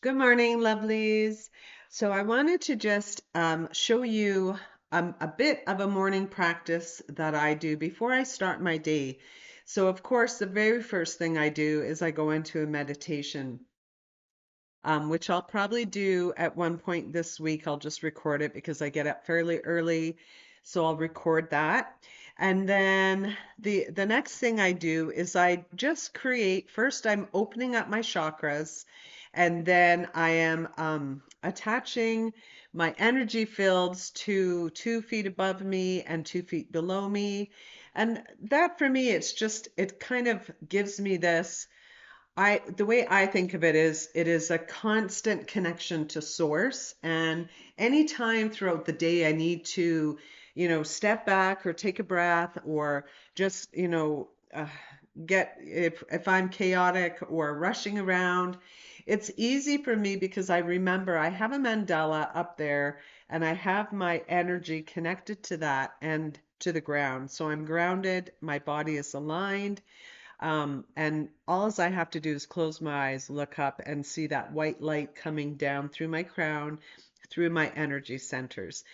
Good morning, lovelies. So I wanted to just show you a bit of a morning practice that I do before I start my day. So of course, the very first thing I do is I go into a meditation, which I'll probably do at one point this week. I'll just record it because I get up fairly early, so I'll record that. And then the next thing I do is I just create, first I'm opening up my chakras, and then I am attaching my energy fields to 2 feet above me and 2 feet below me. And that for me, it kind of gives me this. The way I think of it is it is a constant connection to source. And anytime throughout the day I need to, step back or take a breath or just, get if I'm chaotic or rushing around, it's easy for me because I remember I have a mandala up there and I have my energy connected to that and to the ground. So I'm grounded, my body is aligned. And all I have to do is close my eyes, look up, and see that white light coming down through my crown, through my energy centers.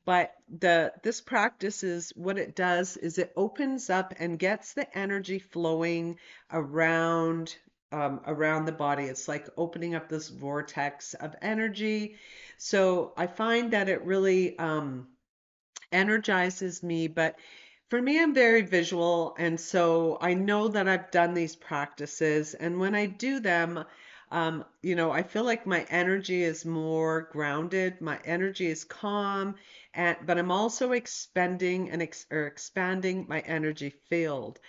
But this practice is what it does is it opens up and gets the energy flowing around around the body. It's like opening up this vortex of energy. So I find that it really energizes me. But for me, I'm very visual. And so I know that I've done these practices. And when I do them, I feel like my energy is more grounded, my energy is calm, but I'm also expending and expanding my energy field.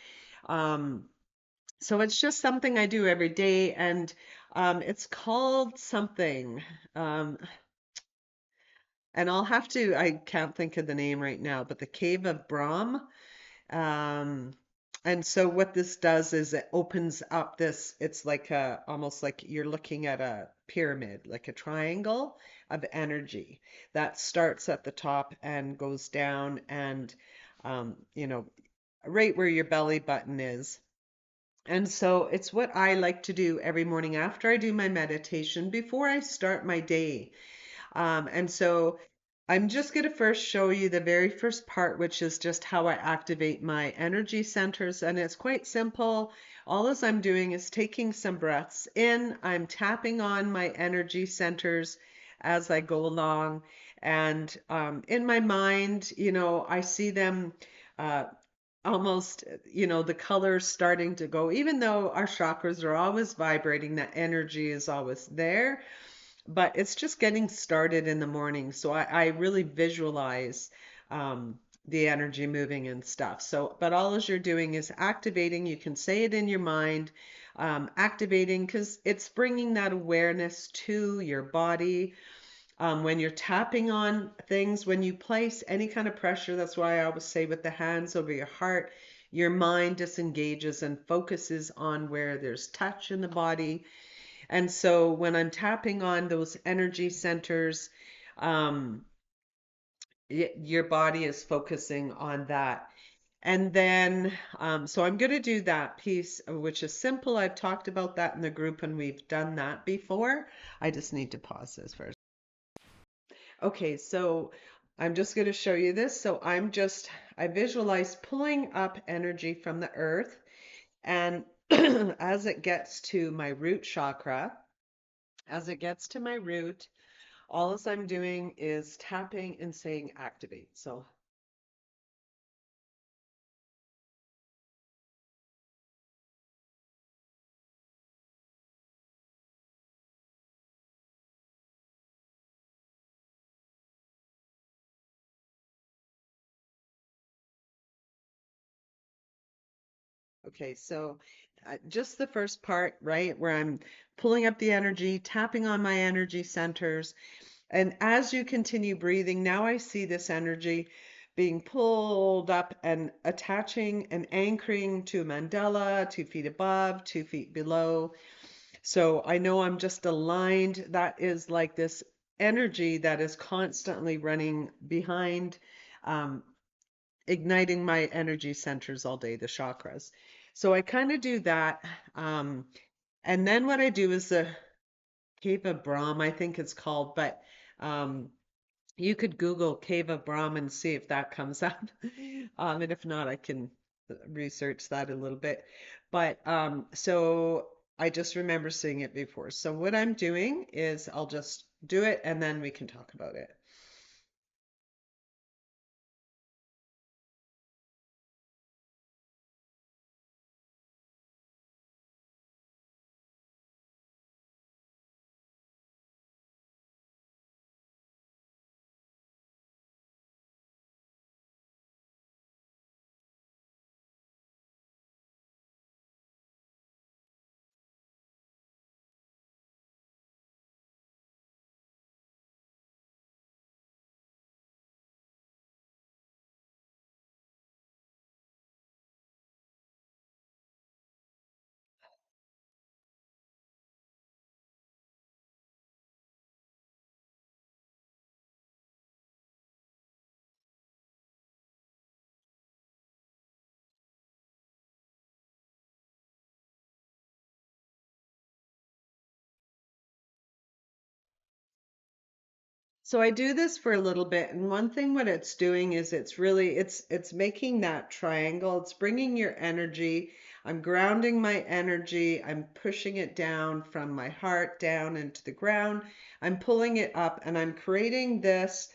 Um, so it's just something I do every day, and it's called something. Um, and I can't think of the name right now, but the Cave of Brahm. Um, and so what this does is it opens up it's like almost like you're looking at a pyramid, like a triangle of energy that starts at the top and goes down and, um, you know, right where your belly button is. And so it's what I like to do every morning after I do my meditation before I start my day. And so I'm just going to first show you the very first part, which is just how I activate my energy centers. And it's quite simple. All as I'm doing is taking some breaths in. I'm tapping on my energy centers as I go along. And in my mind, I see them uh, almost, the colors starting to go, even though our chakras are always vibrating, that energy is always there, but it's just getting started in the morning. So I really visualize the energy moving and stuff. So, but all as you're doing is activating. You can say it in your mind, activating, because it's bringing that awareness to your body. When you're tapping on things, when you place any kind of pressure, that's why I always say with the hands over your heart, your mind disengages and focuses on where there's touch in the body. And so when I'm tapping on those energy centers, um, your body is focusing on that. And then, so I'm going to do that piece, which is simple. I've talked about that in the group and we've done that before. I just need to pause this first. Okay, so I'm just going to show you this. So I visualize pulling up energy from the earth. And as it gets to my root chakra, as it gets to my root, all as I'm doing is tapping and saying activate. So, okay, so just the first part, right, where I'm pulling up the energy, tapping on my energy centers. And as you continue breathing, now I see this energy being pulled up and attaching and anchoring to a mandala, 2 feet above, 2 feet below. So I know I'm just aligned. That is like this energy that is constantly running behind, um, igniting my energy centers all day, the chakras. So I kind of do that. Um, and then what I do is Cave of Brahm, I think it's called, but um, you could Google Cave of Brahm and see if that comes up. And if not, I can research that a little bit. But so I just remember seeing it before. So what I'm doing is I'll just do it and then we can talk about it. So I do this for a little bit, and one thing what it's doing is it's making that triangle. It's bringing your energy. I'm grounding my energy. I'm pushing it down from my heart down into the ground. I'm pulling it up and I'm creating this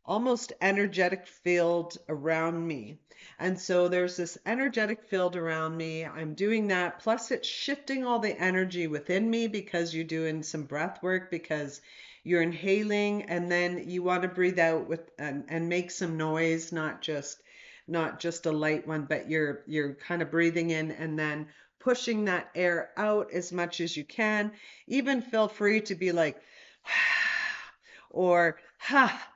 almost energetic field around me. And so there's this energetic field around me. I'm doing that. Plus, it's shifting all the energy within me because you're doing some breath work, because you're inhaling and then you want to breathe out with and make some noise, not just a light one, but you're kind of breathing in and then pushing that air out as much as you can. Even feel free to be like or ha,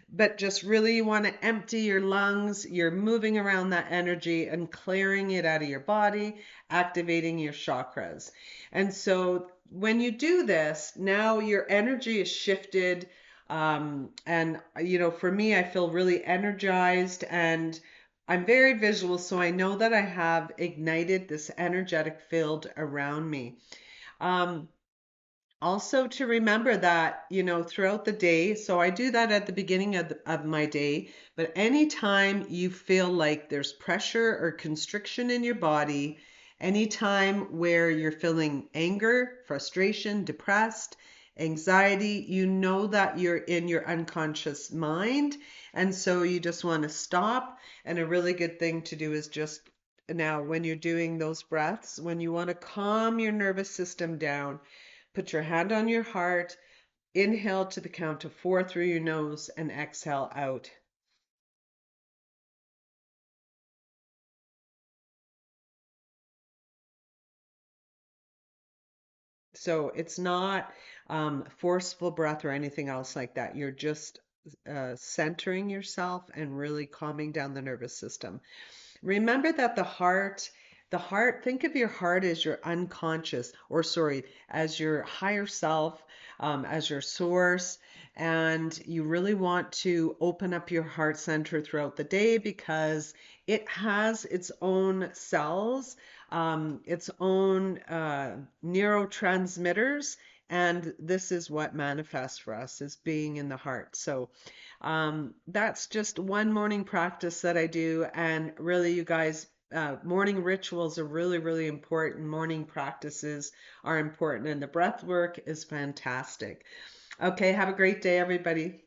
but just really want to empty your lungs. You're moving around that energy and clearing it out of your body, activating your chakras. And so when you do this, now your energy is shifted. And, for me, I feel really energized and I'm very visual. So I know that I have ignited this energetic field around me. Um, Also to remember that, throughout the day, so I do that at the beginning of my day, but anytime you feel like there's pressure or constriction in your body, anytime where you're feeling anger, frustration, depressed, anxiety, you know that you're in your unconscious mind. And so you just want to stop. And a really good thing to do is just now, when you're doing those breaths, when you want to calm your nervous system down, put your hand on your heart, inhale to the count of 4 through your nose, and exhale out. So it's not forceful breath or anything else like that. You're just centering yourself and really calming down the nervous system. Remember that the heart, think of your heart as your unconscious, or sorry, as your higher self, as your source. And you really want to open up your heart center throughout the day because it has its own cells, its own neurotransmitters. And this is what manifests for us as being in the heart. So that's just one morning practice that I do. And really, you guys, morning rituals are really, really important. Morning practices are important. And the breath work is fantastic. Okay, have a great day, everybody.